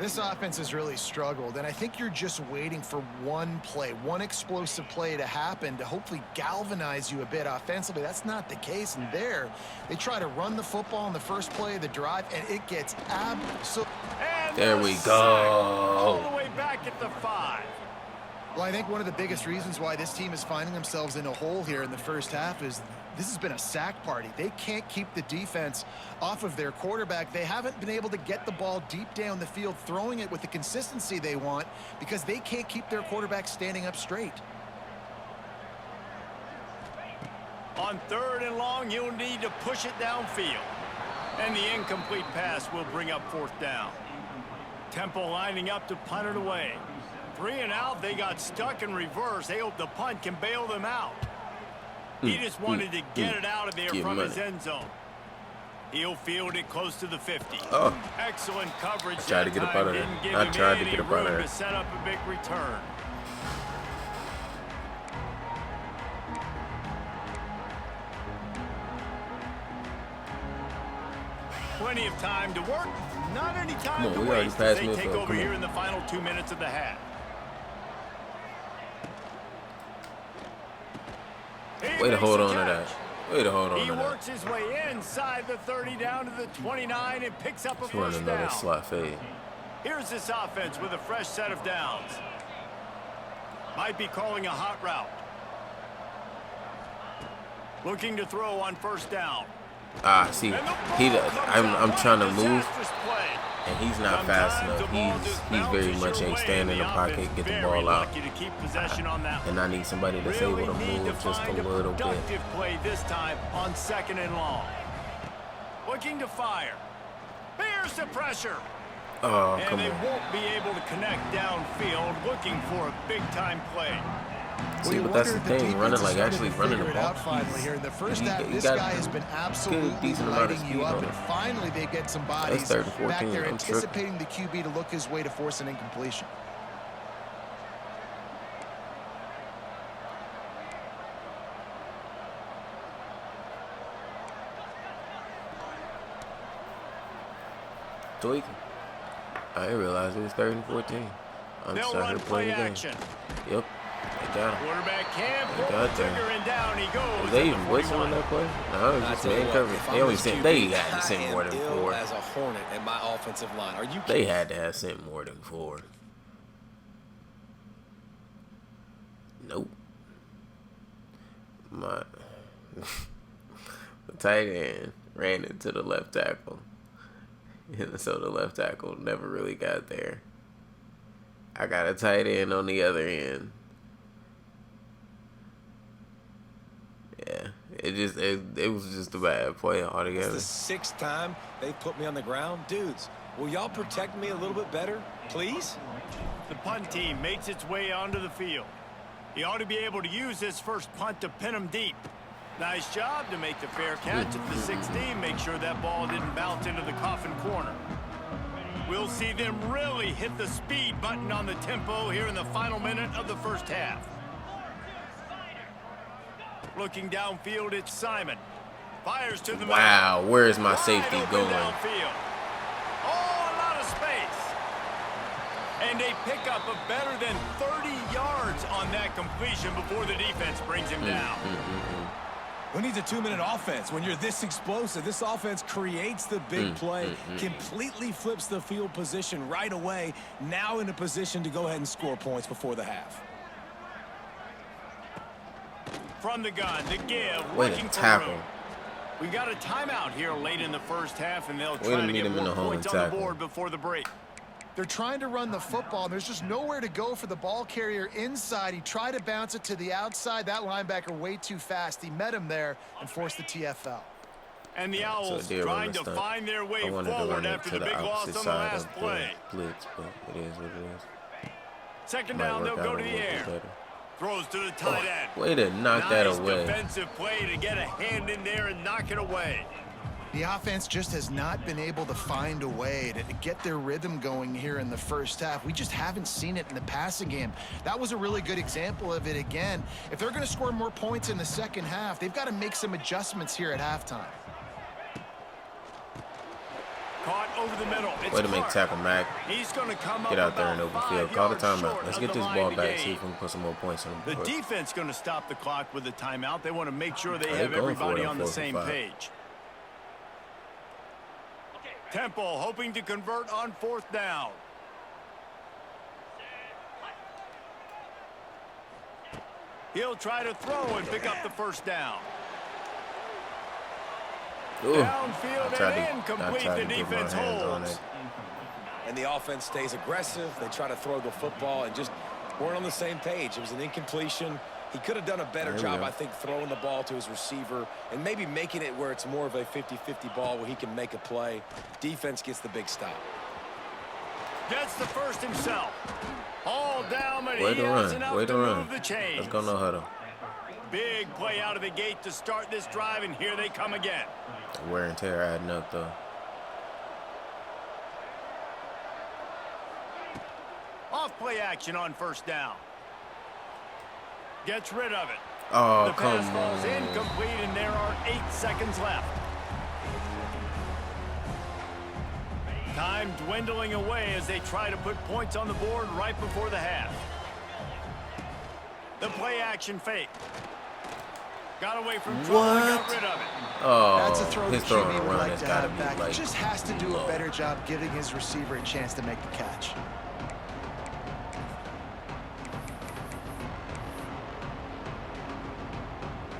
S4: This offense has really struggled, and I think you're just waiting for one play, one explosive play to happen to hopefully galvanize you a bit offensively. That's not the case, and there, they try to run the football in the first play of the drive, and it gets absolutely...
S1: There we go.
S2: All the way back at the 5.
S4: Well, I think one of the biggest reasons why this team is finding themselves in a hole here in the first half is this has been a sack party. They can't keep the defense off of their quarterback. They haven't been able to get the ball deep down the field, throwing it with the consistency they want because they can't keep their quarterback standing up straight.
S2: On 3rd and long, you'll need to push it downfield. And the incomplete pass will bring up 4th down. Temple lining up to punt it away. 3 and out, they got stuck in reverse. They hope the punt can bail them out. He just wanted to get it out of there from his end zone. He'll field it close to the 50.
S1: Oh.
S2: Excellent coverage.
S1: Tried to get up out of there. I tried to get up out of there.
S2: To set up a big return. Plenty of time to work. Not any time to waste as they take over here in the final 2 minutes of the half.
S1: Way to hold on to that. Way to hold on to that.
S2: He works his way inside the 30 down to the 29 and picks up a first down.
S1: Another slot fade.
S2: Here's this offense with a fresh set of downs. Might be calling a hot route. Looking to throw on 1st down.
S1: See, I'm trying to move, and he's not fast enough. He's very much ain't staying in the pocket, get the ball out. And I need somebody that's able to move just a little bit.
S2: Play this time on 2nd and long. Looking to fire. Bears the pressure.
S1: Oh,
S2: and they won't be able to connect downfield, looking for a big-time play.
S1: See, but that's the thing, running like actually running the ball.
S4: Finally here in the first half, this guy has been absolutely lighting you up, and finally they get some bodies back there anticipating the QB to look his way to force an incompletion.
S1: Tweaking. I didn't realize it was 3rd and 14. I'm just out here playing the game. Yep. They got him.
S2: Quarterback can't pull the trigger and down he goes.
S1: Was they even blitzing on that play? No, it was just man coverage. They only sent. They had to send more than 4.
S3: As a hornet in my offensive line. Are you?
S1: They had to have sent more than 4. Nope. The tight end ran into the left tackle. And so the left tackle never really got there. I got a tight end on the other end. Yeah, it was just a bad play altogether.
S3: It's the 6th time they've put me on the ground. Dudes, will y'all protect me a little bit better, please?
S2: The punt team makes its way onto the field. He ought to be able to use this first punt to pin him deep. Nice job to make the fair catch at the 16. Make sure that ball didn't bounce into the coffin corner. We'll see them really hit the speed button on the tempo here in the final minute of the first half. Looking downfield, it's Simon. Fires to the middle.
S1: Wow, where is my safety going?
S2: Downfield. Oh, a lot of space. And a pickup of better than 30 yards on that completion before the defense brings him down.
S3: Who needs a 2-minute offense? When you're this explosive, this offense creates the big play, completely flips the field position right away, now in a position to go ahead and score points before the half.
S2: From the gun, the give.
S1: Way to tackle.
S2: We got a timeout here late in the first half, and they'll try to get more points on the board before the break.
S4: They're trying to run the football, and there's just nowhere to go for the ball carrier inside. He tried to bounce it to the outside. That linebacker way too fast. He met him there and forced the TFL.
S2: And the Owls trying to find their way forward after the big loss on the last play.
S1: Blitz, but it is what it is.
S2: Second down, they'll go to the air. Throws to the tight end.
S1: Way to knock that away.
S2: Nice defensive play to get a hand in there and knock it away.
S4: The offense just has not been able to find a way to get their rhythm going here in the first half. We just haven't seen it in the passing game. That was a really good example of it again. If they're going to score more points in the second half, they've got to make some adjustments here at halftime.
S2: Caught over the middle. It's
S1: way to make tackle, Mac.
S2: He's going to come
S1: get out there in open field. Call the timeout. Let's get this ball back, see if we can put some more points on the board.
S2: The defense going to stop the clock with the timeout. They want to make sure they have everybody on the same page. Temple hoping to convert on fourth down. He'll try to throw and pick up the first down.
S1: Ooh,
S2: downfield and incomplete. The defense holds.
S3: And the offense stays aggressive. They try to throw the football and just weren't on the same page. It was an incompletion. He could have done a better job, I think, throwing the ball to his receiver and maybe making it where it's more of a 50-50 ball where he can make a play. Defense gets the big stop.
S2: Gets the first himself. All down, but
S1: way
S2: he has enough to move the chains.
S1: Let's go no huddle.
S2: Big play out of the gate to start this drive, and here they come again.
S1: Wear and tear adding up, though.
S2: Off play action on first down. Gets rid of it.
S1: Oh,
S2: the
S1: come
S2: pass falls
S1: on.
S2: incomplete, and there are 8 seconds left. Time dwindling away as they try to put points on the board right before the half. The play action fake. Got away from trouble and got rid of it.
S1: Oh,
S4: that's a throw that QB would like to have back.
S1: Like,
S4: he just has to do a better job giving his receiver a chance to make the catch.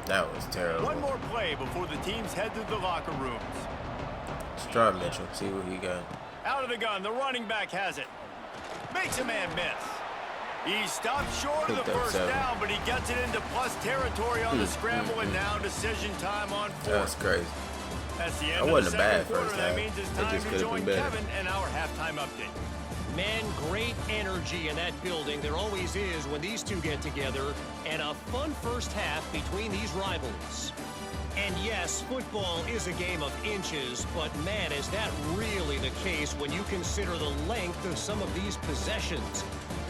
S1: that was terrible.
S2: One more play before the teams head to the locker rooms.
S1: Let's try Mitchell, see what he got.
S2: Out of the gun, the running back has it. Makes a man miss. He stopped short of the first down, but he gets it into plus territory on the scramble, and now decision time on fourth.
S1: That's crazy.
S2: That's the end
S1: that
S2: of
S1: wasn't
S2: the
S1: a bad
S2: second quarter.
S1: first
S2: That
S1: half.
S2: means it's
S1: It
S2: time
S1: just
S2: to
S1: could have
S2: join
S1: been better.
S2: Kevin and our halftime update.
S5: Man, great energy in that building. There always is when these two get together, and a fun first half between these rivals. And yes, football is a game of inches, but man, is that really the case when you consider the length of some of these possessions.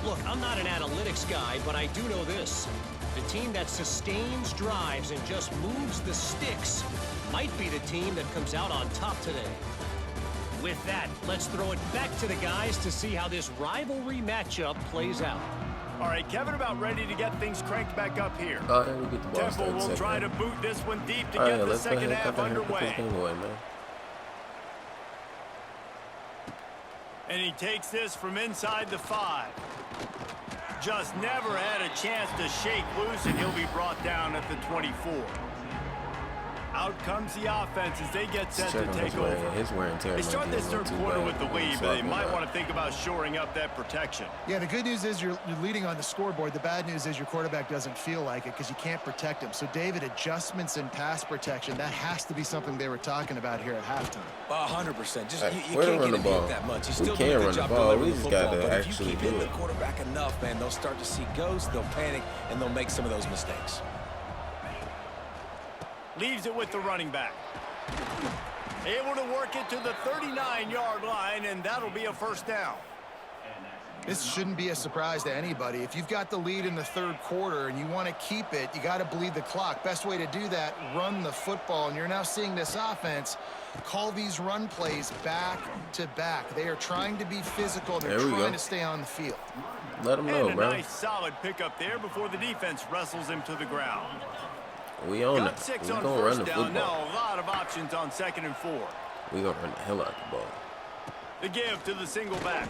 S5: Look, I'm not an analytics guy, but I do know this. The team that sustains drives and just moves the sticks might be the team that comes out on top today. With that, let's throw it back to the guys to see how this rivalry matchup plays out.
S2: All right, Kevin about ready to get things cranked back up here.
S1: Oh, yeah, we get the ball
S2: Temple will try to boot this one deep to
S1: all
S2: get
S1: right,
S2: the
S1: let's
S2: second
S1: go ahead,
S2: half underway.
S1: Man.
S2: And he takes this from inside the 5. Just never had a chance to shake loose, and he'll be brought down at the 24. Out comes the offense as they get set to take over.
S1: His wear and tear.
S2: They start this third quarter with the lead, but they might want to think about shoring up that protection.
S4: Yeah, the good news is you're leading on the scoreboard. The bad news is your quarterback doesn't feel like it because you can't protect him. So, David, adjustments in pass protection, that has to be something they were talking about here at halftime.
S3: 100%. Just
S1: Hey,
S3: you can't get him beat that much. He's still doing a good job delivering the football, but if you keep hitting the quarterback enough, man, they'll start to see ghosts, they'll panic, and they'll make some of those mistakes.
S2: Leaves it with the running back. Able to work it to the 39-yard line, and that'll be a first down.
S4: This shouldn't be a surprise to anybody. If you've got the lead in the third quarter and you want to keep it, you got to bleed the clock. Best way to do that, run the football. And you're now seeing this offense call these run plays back to back. They are trying to be physical. They're trying to stay on the field.
S1: Let them know, bro.
S2: Nice solid pickup there before the defense wrestles him to the ground.
S1: We own it. We're going to run the football.
S2: Now a lot of options on 2nd and 4.
S1: We're going to run the hell out the ball.
S2: The give to the single back.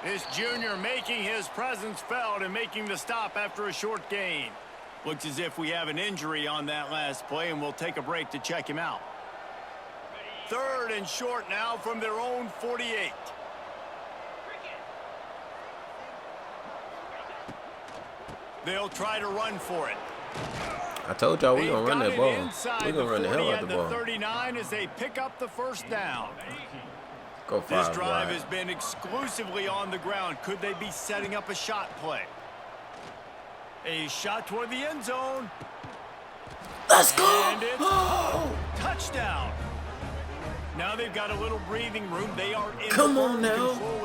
S2: This junior making his presence felt and making the stop after a short gain. Looks as if we have an injury on that last play, and we'll take a break to check him out. 3rd and short now from their own 48. They'll try to run for it.
S1: I told y'all we gonna run that ball. We're gonna run the hell out the ball.
S2: 39 as they pick up the first down.
S1: Go 5
S2: This drive
S1: wide.
S2: has been exclusively on the ground. Could they be setting up a shot play? A shot toward the end zone.
S1: Let's go!
S2: And it's touchdown. Now they've got a little breathing room. They are in control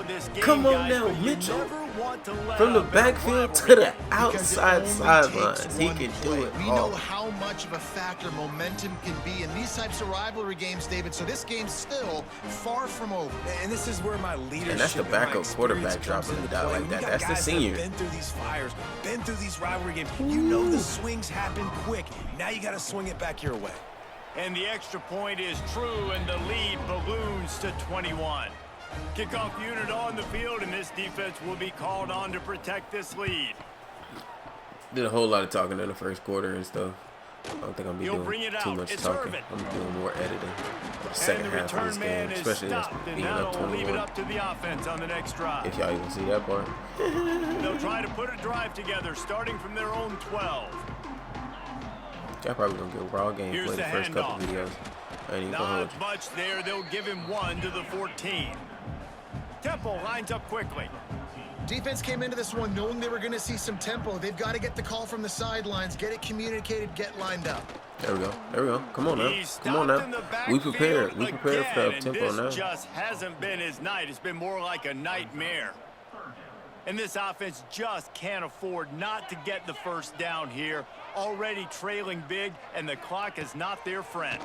S2: of this game,
S1: Come on
S2: guys,
S1: now,
S2: but you
S1: Mitchell.
S2: never want to let
S1: From the
S2: up in
S1: backfield to
S2: rivalry.
S1: the outside sidelines, he can do it
S4: We know
S1: all.
S4: how much of a factor momentum can be in these types of rivalry games, David. So this game's still far from over.
S3: And this is where my leadership
S1: And that's the
S3: my
S1: backup
S3: experience
S1: quarterback
S3: comes
S1: dropping
S3: into
S1: it out
S3: play.
S1: like
S3: When
S1: that.
S3: you got
S1: That's the
S3: guys that have
S1: senior.
S3: Been through these fires, been through these rivalry games. You know the swings happen quick. Now you got to swing it back your way.
S2: And the extra point is true, and the lead balloons to 21. Kickoff unit on the field, and this defense will be called on to protect this lead.
S1: Did a whole lot of talking in the first quarter and stuff. I don't think I'm
S2: He'll
S1: doing
S2: bring it
S1: too
S2: out.
S1: much
S2: It's
S1: talking.
S2: Irvin.
S1: I'm doing more editing. The
S2: And
S1: second
S2: the
S1: half of
S2: return
S1: this
S2: man
S1: game,
S2: is
S1: especially us
S2: stopped, and
S1: being up
S2: that'll leave it
S1: 21.
S2: up to the offense on the next drive.
S1: If y'all even see that part.
S2: They'll try to put a drive together, starting from their own 12.
S1: Y'all probably gonna get raw gameplay
S2: Here's
S1: the
S2: the
S1: first couple
S2: handoff.
S1: videos. I ain't even gonna hold
S2: Not
S1: you.
S2: much there. They'll give him 1 to the 14. Tempo lines up quickly.
S4: Defense came into this one knowing they were going to see some tempo. They've got to get the call from the sidelines, get it communicated, get lined up.
S1: There we go. There we go. Come on now.
S2: He's
S1: Come on
S2: stopped in
S1: now.
S2: the
S1: We
S2: backfield
S1: prepared. We prepared for
S2: again,
S1: the tempo
S2: and
S1: now.
S2: this just hasn't been his night. It's been more like a nightmare. And this offense just can't afford not to get the first down here. Already trailing big, and the clock is not their friend.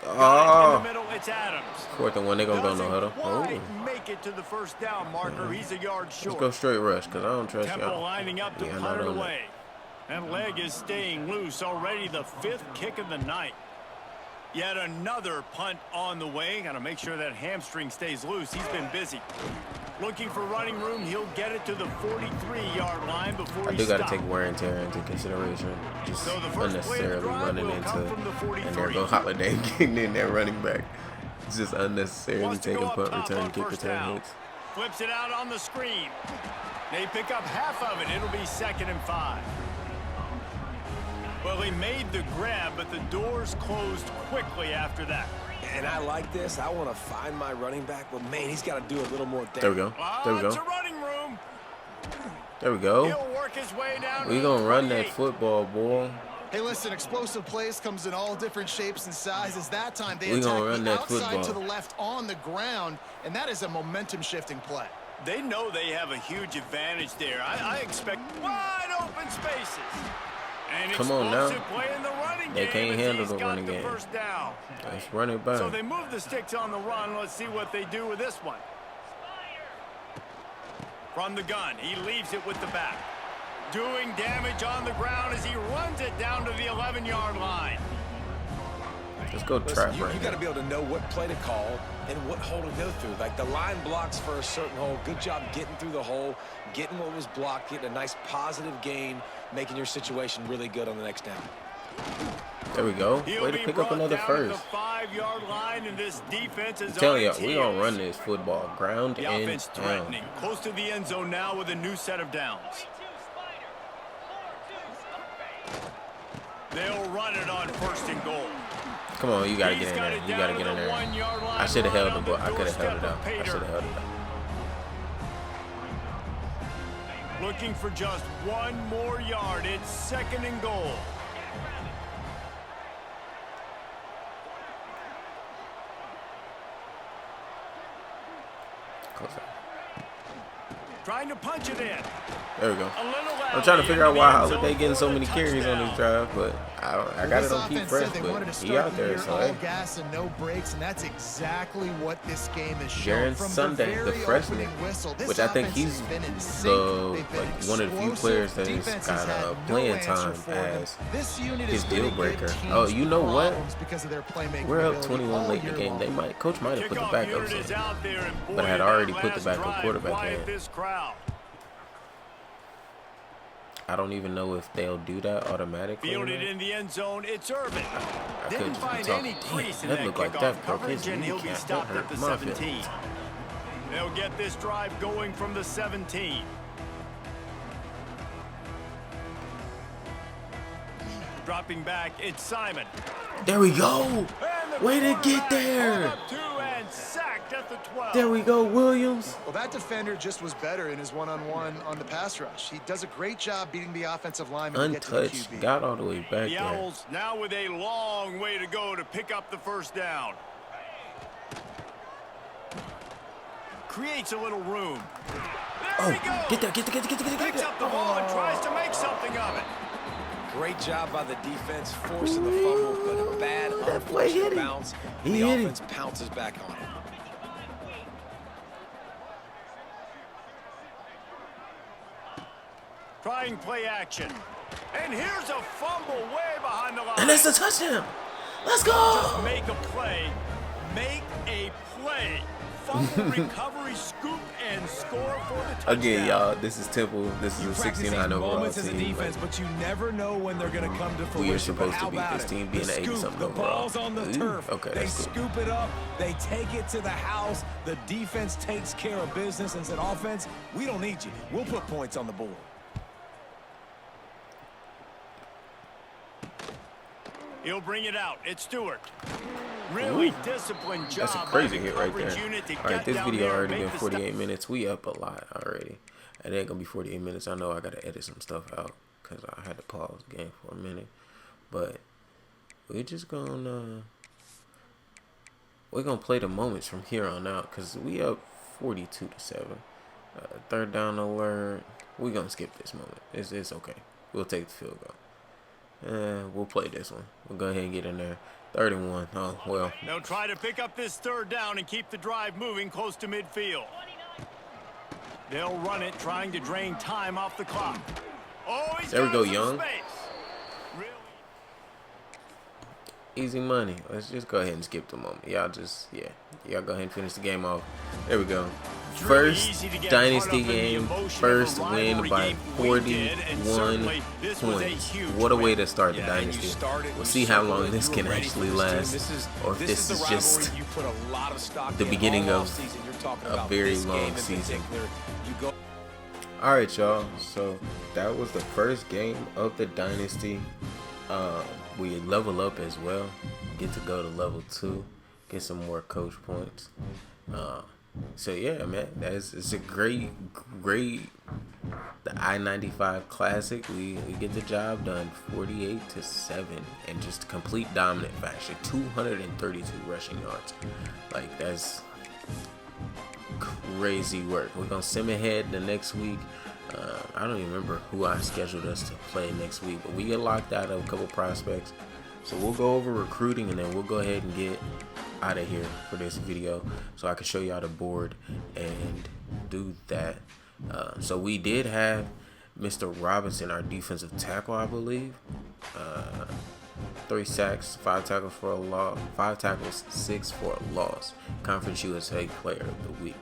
S2: In the middle, it's Adams.
S1: 4th and 1, they gonna go no huddle.
S2: Quite make it to the first down marker. He's a yard short.
S1: Let's go straight rush, because I don't trust
S2: Tempo
S1: y'all.
S2: lining up to
S1: Yeah,
S2: punt
S1: not
S2: it
S1: on that.
S2: away. That leg is staying loose. Already the 5th kick of the night. Yet another punt on the way. Got to make sure that hamstring stays loose. He's been busy. Looking for running room. He'll get it to the 43-yard line before
S1: I
S2: he
S1: do got to
S2: stops.
S1: take wear and tear into consideration. Just
S2: So the first play of the
S1: unnecessarily
S2: drive
S1: running
S2: will come
S1: into,
S2: from the
S1: and
S2: 43.
S1: there go Holiday getting in there running back. It's just unnecessarily
S2: Wants to
S1: taking
S2: go up
S1: punt
S2: top
S1: return,
S2: on
S1: kick
S2: first
S1: return
S2: down.
S1: hits.
S2: Flips it out on the screen. They pick up half of it. It'll be 2nd and 5. Well, he made the grab, but the doors closed quickly after that.
S3: And I like this. I want to find my running back, but man, he's got to do a little more damage.
S1: There we go. There we
S2: It's
S1: go.
S2: a running room.
S1: There we go.
S2: He'll work his way down.
S1: We
S2: to
S1: gonna
S2: the
S1: run that
S2: 28.
S1: football, boy.
S4: Hey, listen, explosive plays comes in all different shapes and sizes. That time they
S1: We gonna
S4: attack
S1: run
S4: the
S1: that
S4: outside
S1: football.
S4: to the left on the ground, and that is a momentum-shifting play.
S2: They know they have a huge advantage there. I expect wide open spaces. An
S1: Come on now.
S2: explosive play in the running
S1: They
S2: game
S1: can't
S2: as
S1: handle
S2: he's
S1: the
S2: got
S1: running
S2: the
S1: game.
S2: first down.
S1: Let's run it back.
S2: So they move the sticks on the run. Let's see what they do with this one. From the gun, he leaves it with the back. Doing damage on the ground as he runs it down to the 11-yard line.
S1: Let's go
S3: Listen,
S1: trap
S3: you
S1: right
S3: got to
S1: now.
S3: be able to know what play to call and what hole to go through. Like the line blocks for a certain hole. Good job getting through the hole, getting what was blocked, getting a nice positive gain, making your situation really good on the next down.
S1: There we go.
S2: He'll
S1: Way to
S2: be
S1: pick up
S2: brought
S1: another
S2: down
S1: first.
S2: at the 5-yard line, and this defense is
S1: I'm telling
S2: on
S1: y'all,
S2: its
S1: we gonna
S2: heels.
S1: run this football ground
S2: The
S1: and
S2: offense
S1: down.
S2: threatening. Close to the end zone now with a new set of downs. They'll run it on 1st and goal.
S1: Come on, you gotta
S2: He's
S1: get in
S2: got
S1: there.
S2: it
S1: You
S2: down
S1: gotta
S2: to
S1: get in
S2: the
S1: there.
S2: 1-yard line,
S1: I should have held
S2: right
S1: the
S2: on
S1: ball.
S2: the
S1: I could have held it
S2: doorstep
S1: out.
S2: of
S1: I should
S2: Pater.
S1: have held it out.
S2: Looking for just 1 more yard. It's 2nd and goal.
S1: Close out.
S2: Trying to punch it in.
S1: There we go. I'm trying to figure out why Holiday getting so many carries on this drive, but I got it on Pete Fresh, but he out there, so hey.
S4: Gas and no brakes, and that's exactly what this game is
S1: Jaren Sunday, the freshman, which I think he's the one of the few players that has got playing time as his deal breaker. Oh, you know what? We're up 21 late in the game. Coach might have put the backup in, but had already put the backup quarterback in. I don't even know if they'll do that automatically.
S2: Fielded in the end zone, it's Irvin.
S1: I couldn't find any crease in that looked like that
S2: coverage, and he'll be stopped at the 17. They'll get this drive going from the 17. Dropping back, it's Simon.
S1: There we go. Way to get there. There we go, Williams.
S4: Well, that defender just was better in his one-on-one on the pass rush. He does a great job beating the offensive lineman.
S1: Untouched, got all the way back
S2: the
S1: there.
S2: Owls now with a long way to go to pick up the first down. Creates a little room. There he goes.
S1: Get there.
S2: Picks up the ball and tries to make something of it.
S3: Great job by the defense forcing the fumble, but a bad unfortunate bounce. The offense pounces back on it.
S2: Trying play action. And here's a fumble way behind the line.
S1: And that's a touchdown. Let's go.
S2: Just make a play. Make a play. Fumble recovery, scoop, and score for the touchdown.
S1: Again, y'all, this is Temple. This is a 69 overall
S3: as a
S1: team.
S3: defense, but you never know when they're going to come to fruition.
S1: We are supposed to beat this team being an 80-something overall.
S3: The ball's on the turf.
S1: Okay,
S3: they
S1: that's cool.
S3: scoop it up. They take it to the house. The defense takes care of business and said, offense, we don't need you. We'll put points on the board.
S2: He'll bring it out. It's Stewart. Really disciplined job.
S1: That's a crazy
S2: by the
S1: hit right
S2: coverage
S1: there.
S2: unit to
S1: All right,
S2: get
S1: this
S2: down
S1: video
S2: there
S1: already
S2: and
S1: been
S2: make the
S1: 48 minutes. We up a lot already. It ain't gonna be 48 minutes. I know I gotta edit some stuff out because I had to pause the game for a minute. But we're just gonna play the moments from here on out because we up 42-7. Third down alert. We're gonna skip this moment. It's okay. We'll take the field goal. We'll play this one. We'll go ahead and get in there. 31. Oh, well.
S2: They'll try to pick up this third down and keep the drive moving close to midfield. They'll run it, trying to drain time off the clock. Oh, he's
S1: there we go,
S2: got some
S1: Young.
S2: space. Really?
S1: Easy money. Let's just go ahead and skip the moment. Y'all go ahead and finish the game off. There we go. First Dynasty game, first win by 41 points. What a way to start the Dynasty. We'll see how long this can actually last, or if this is just the beginning of a very long season. Alright, y'all, so that was the first game of the Dynasty. We level up as well, get to go to level 2, get some more coach points. So yeah, man, it's a great the I-95 Classic. We get the job done, 48-7, in just complete dominant fashion. 232 rushing yards, like that's crazy work. We're gonna sim ahead the next week. I don't even remember who I scheduled us to play next week, but we get locked out of a couple prospects. So we'll go over recruiting and then we'll go ahead and get out of here for this video so I can show y'all the board and do that. So we did have Mr. Robinson, our defensive tackle, I believe. 3 sacks, 5 tackles for a loss, 5 tackles, 6 for a loss. Conference USA Player of the Week.